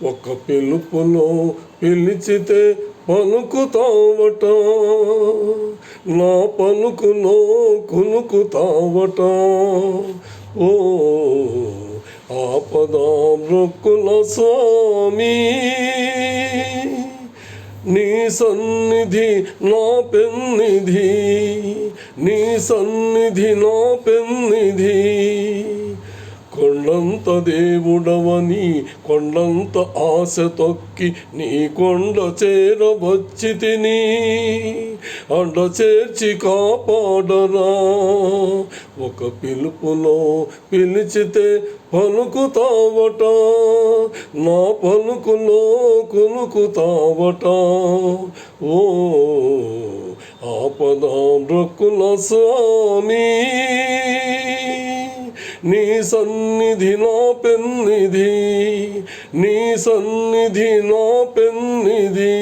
ఒక పిలుపులో పిలిచితే పలుకుతావట, నా పలుకులో కులుకుతావట. ఓ ఆపదామృక్కుల స్వామి, నీ సన్నిధి నా పెన్నిధి, నీ సన్నిధి నా పెన్నిధి. కొండంత దేవుడవని కొండంత ఆశ తొక్కి నీ కొండ చేరవచ్చి తిని, అండ చేర్చి కాపాడరా. ఒక పిలుపులో పిలిచితే పలుకుతావట, నా పలుకులో కులుకుతావట. ఓ ఆపదామృక్కుల స్వామి, నీ సన్నిధి నా పెన్నిధి, నీ సన్నిధి నా పెన్నిధి.